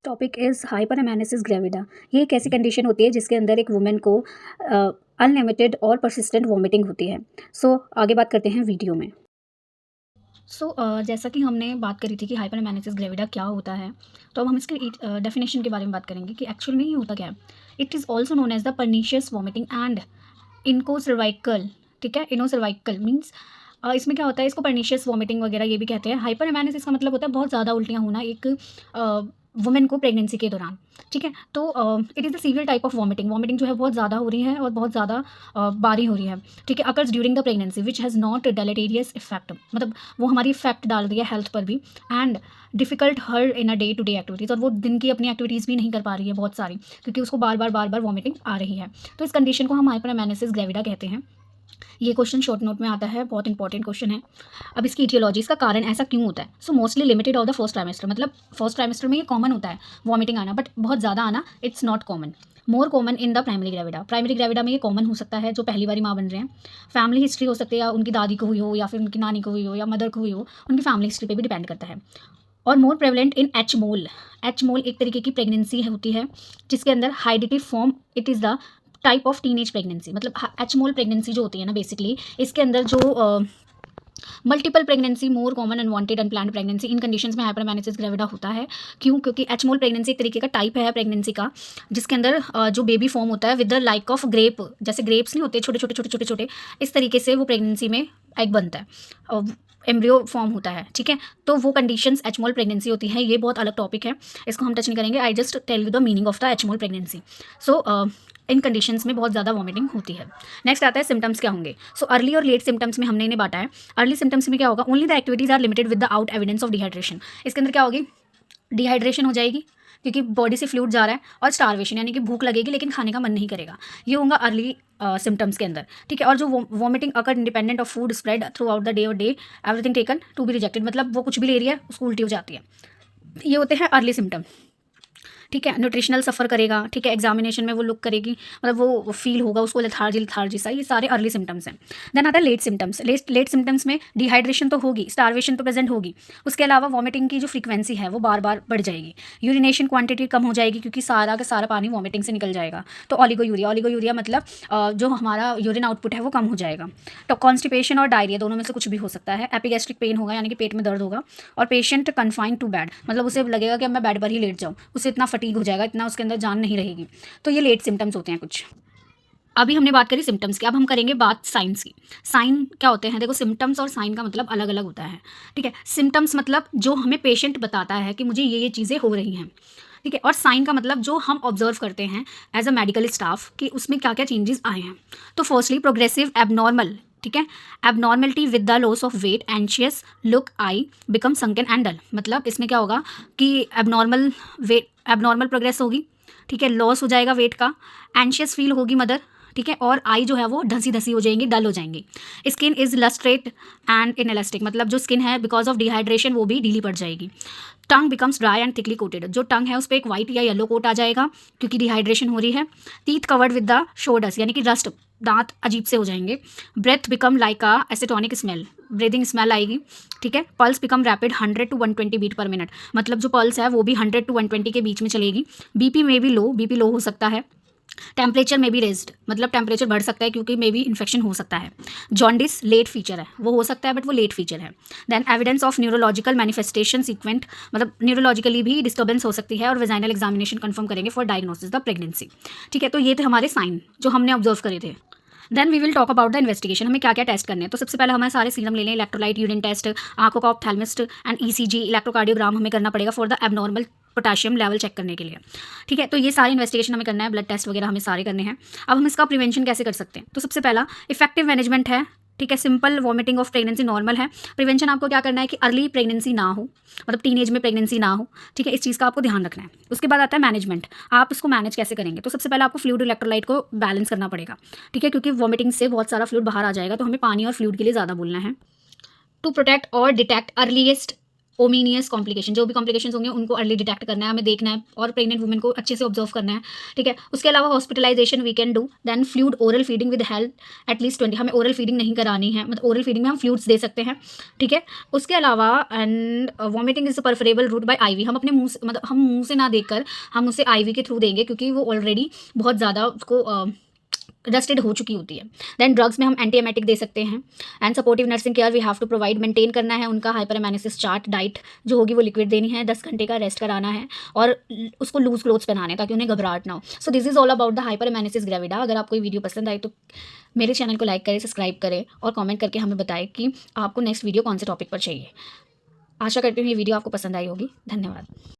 Topic is हाइपरएमेनेसिस gravida. ये एक ऐसी कंडीशन होती है जिसके अंदर एक वुमेन को अनलिमिटेड और परसिस्टेंट वॉमिटिंग होती है। आगे बात करते हैं वीडियो में। जैसा कि हमने बात करी थी कि हाइपरएमेनेसिस ग्रेविडा क्या होता है, तो अब हम इसके डेफिनेशन के बारे में बात करेंगे कि एक्चुअल में ये होता क्या है। It is also known as the pernicious vomiting and इनकोसर्वाइकल। ठीक है, इनोसर्वाइकल मीन्स इसमें क्या होता है, इसको परनीशियस वॉमिटिंग वगैरह ये भी कहते हैं। हाइपरएमेनेसिस का मतलब होता है बहुत ज़्यादा उल्टियाँ होना एक वुमेन को प्रेगनेंसी के दौरान। ठीक है, तो it is the severe type of vomiting. Vomiting जो है बहुत ज़्यादा हो रही है और बहुत ज़्यादा बारी हो रही है। ठीक है, occurs during the pregnancy which has not deleterious effect, मतलब वो हमारी इफेक्ट डाल रही है हेल्थ पर भी, and difficult her in a day to day activities, और वो दिन की अपनी एक्टिविटीज़ भी नहीं कर पा रही है बहुत सारी, क्योंकि उसको बार बार वॉमिटिंग आ रही है। तो इस कंडीशन को हम हाइपरएमेनेसिस ग्रेविडा कहते हैं। ये क्वेश्चन शॉर्ट नोट में आता है, बहुत इंपॉर्टेंट क्वेश्चन है। अब इसकी इटियोलॉजी, इसका कारण ऐसा क्यों होता है। Mostly limited of the first trimester, मतलब फर्स्ट ट्राइमेस्टर में ये कॉमन होता है वॉमिटिंग आना, बट बहुत ज़्यादा आना it's not common. More common in the primary gravida. Primary gravida में ये कॉमन हो सकता है जो पहली बारी माँ बन रहे हैं। फैमिली हिस्ट्री हो सकती है, या उनकी दादी को हुई हो, या फिर उनकी नानी को हुई हो, या मदर को हुई हो, उनकी फैमिली हिस्ट्री पे भी डिपेंड करता है। और more prevalent in H mole. H mole एक तरीके की प्रेगनेंसी होती है जिसके अंदर hydatidiform, it is the type of teenage pregnancy. मतलब एच मोल प्रेगनेंसी जो होती है ना, बेसिकली इसके अंदर जो multiple pregnancy, more common unwanted unplanned pregnancy, इन कंडीशंस में हाइपरएमेनेसिस ग्रेविडा होता है। क्यों? क्योंकि एच मोल प्रेगनेंसी एक तरीके का टाइप है प्रेगनेंसी का, जिसके अंदर जो बेबी फॉर्म होता है with the like of grape, जैसे ग्रेप्स नहीं होते छोटे छोटे छोटे छोटे छोटे, इस तरीके से वो प्रेगनेंसी में एग बनता है, एम्ब्रियो फॉर्म होता है। ठीक है, तो वो कंडीशंस एच मोल प्रेगनेंसी होती है। ये बहुत अलग टॉपिक है, इसको हम टच नहीं करेंगे। I just tell you the meaning of the H mole pregnancy. In conditions में बहुत ज़्यादा वॉमिटिंग होती है। नेक्स्ट आता है सिम्टम्स क्या होंगे। अर्ली और लेट सिम्टम्स में हमने इन्हें बांटा है। अर्ली सिम्टम्स में क्या होगा, only the activities are limited with the out evidence of dehydration. इसके अंदर क्या होगी, डिहाइड्रेशन हो जाएगी क्योंकि बॉडी से फ्लूइड जा रहा है, और स्टारवेशन यानी कि भूख लगेगी लेकिन खाने का मन नहीं करेगा। ये होगा अर्ली सिम्टम्स के अंदर। ठीक है, और जो vomiting occur independent of food spread throughout the day, और day everything taken to be rejected, मतलब वो कुछ भी ले रही है उसको उल्टी हो जाती है। ये होते हैं अर्ली सिम्टम। ठीक है, न्यूट्रिशनल सफ़र करेगा। ठीक है, एग्जामिनेशन में वो लुक करेगी, मतलब वो फील होगा उसको लेथार्जी सा, ये सारे अर्ली सिम्टम्स हैं। देन आता है लेट सिम्टम्स। लेट सिम्टम्स में डिहाइड्रेशन तो होगी, स्टारवेशन तो प्रेजेंट होगी, उसके अलावा वॉमिटिंग की जो फ्रीक्वेंसी है वो बार बार बढ़ जाएगी, यूरिनेशन क्वांटिटी कम हो जाएगी क्योंकि सारा का सारा पानी वॉमिटिंग से निकल जाएगा। तो ऑलिगोयूरिया मतलब जो हमारा यूरिन आउटपुट है वो कम हो जाएगा। तो कॉन्स्टिपेशन और डायरिया दोनों में से कुछ भी हो सकता है। एपिगैस्ट्रिक पेन होगा, यानी कि पेट में दर्द होगा, और पेशेंट कन्फाइंड टू बेड, मतलब उसे लगेगा कि अब मैं बेड पर ही लेट जाऊँ, उसे इतना फटीग हो जाएगा, इतना उसके अंदर जान नहीं रहेगी। तो ये लेट सिम्टम्स होते हैं कुछ। अभी हमने बात करी सिम्टम्स की, अब हम करेंगे बात साइंस की। साइन क्या होते हैं, देखो सिम्टम्स और साइन का मतलब अलग अलग होता है। ठीक है, सिम्टम्स मतलब जो हमें पेशेंट बताता है कि मुझे ये चीज़ें हो रही हैं। ठीक है, और साइन का मतलब जो हम ऑब्जर्व करते हैं एज अ मेडिकल स्टाफ कि उसमें क्या क्या चेंजेस आए हैं। तो फर्स्टली प्रोग्रेसिव एबनॉर्मल, ठीक है, abnormality with the loss of weight, anxious look, eye become sunken and dull. मतलब इसमें क्या होगा कि एबनॉर्मल प्रोग्रेस होगी। ठीक है, लॉस हो जाएगा वेट का, एंशियस फील होगी मदर। ठीक है, और आई जो है वो ढसी ढसी हो जाएंगी, डल हो जाएंगी। स्किन इज लस्ट्रेट एंड इनएलास्टिक, मतलब जो स्किन है बिकॉज ऑफ डिहाइड्रेशन वो भी ढीली पड़ जाएगी। Tongue becomes dry and thickly coated, जो टंग है उस पर एक वाइट या येलो कोट आ जाएगा क्योंकि डिहाइड्रेशन हो रही है। Teeth covered with the sordes, यानी कि रस्ट, दांत अजीब से हो जाएंगे। Breath become like a acetonic smell, breathing smell आएगी। ठीक है, pulse become rapid 100 to 120 beat per minute, मतलब जो पल्स है वो भी 100 to 120 के बीच में चलेगी। बीपी में भी लो, बीपी लो हो सकता है। टेम्परेचर में भी रेज्ड, मतलब टेम्परेचर बढ़ सकता है क्योंकि मे भी इन्फेक्शन हो सकता है। जॉन्डिस लेट फीचर है, वो हो सकता है बट वो लेट फीचर है। Then evidence of neurological manifestation sequent, मतलब न्यूरोलॉजिकली भी डिस्टर्बेंस हो सकती है, और वेजाइनल एग्जामिनेशन कंफर्म करेंगे फॉर डायग्नोसिस द प्रेगनेंसी। ठीक है, तो ये थे हमारे साइन जो हमने ऑब्जर्व करे थे। Then we will talk about the investigation, हमें क्या क्या टेस्ट करने हैं। तो सबसे पहले हमें सारे सीरम ले लें, इलेक्ट्रोलाइट, यूरिन टेस्ट, आंखों का ऑप्थेल्मिस्ट एंड ईसीजी, इलेक्ट्रोकार्डियोग्राम हमें करना पड़ेगा for the abnormal potassium level check करने के लिए। ठीक है, तो ये सारी इन्वेस्टिगेशन हमें करना है, ब्लड टेस्ट वगैरह हमें सारे करने हैं। अब हम इसका प्रिवेंशन कैसे कर सकते हैं। तो सबसे पहला इफेक्टिव मैनेजमेंट है। ठीक है, simple vomiting of pregnancy normal है। प्रिवेंशन आपको क्या करना है कि अर्ली प्रेगनेंसी ना हो, मतलब टीनेज में प्रेगनेंसी ना हो। ठीक है, इस चीज़ का आपको ध्यान रखना है। उसके बाद आता है मैनेजमेंट, आप इसको मैनेज कैसे करेंगे। तो सबसे पहले आपको फ्लूइड इलेक्ट्रोलाइट को बैलेंस करना पड़ेगा। ठीक है, क्योंकि वॉमिटिंग से बहुत सारा फ्लूइड बाहर आ जाएगा, तो हमें पानी और फ्लूइड के लिए ज़्यादा बोलना है। टू प्रोटेक्ट और डिटेक्ट अर्लीस्ट ओमिनियस कॉम्प्लिकेशन, जो भी कॉम्प्लिकेशंस होंगे उनको अर्ली डिटेक्ट करना है, हमें देखना है और प्रेग्नेंट वुमेन को अच्छे से ऑब्जर्व करना है, ठीक है। उसके अलावा hospitalisation we can do, then fluid oral feeding with help at least 20, हमें ओरल फीडिंग नहीं करानी है, मतलब ओरल फीडिंग में हम फ्लूइड्स दे सकते हैं, ठीक है। उसके अलावा and vomiting is preferable route by IV, हम अपने मुंह से, मतलब हम मुंह से ना देकर हम उसे आईवी के थ्रू देंगे, क्योंकि वो ऑलरेडी बहुत ज़्यादा उसको रस्टेड हो चुकी होती है। देन ड्रग्स में हम एंटीएमेटिक दे सकते हैं। And supportive nursing care we have to provide, maintain करना है उनका हाइपरमेनेसिस चार्ट, डाइट जो होगी वो लिक्विड देनी है, 10 घंटे का रेस्ट कराना है और उसको लूज क्लोथ्स पहनाने ताकि उन्हें घबराहट ना हो। So this is all about the hyperemesis gravida. अगर आपको ये वीडियो पसंद आए तो मेरे चैनल को लाइक करें, सब्सक्राइब करें और कॉमेंट करके हमें बताएं कि आपको नेक्स्ट वीडियो कौन से टॉपिक पर चाहिए। आशा करती हूँ ये वीडियो आपको पसंद आई होगी। धन्यवाद।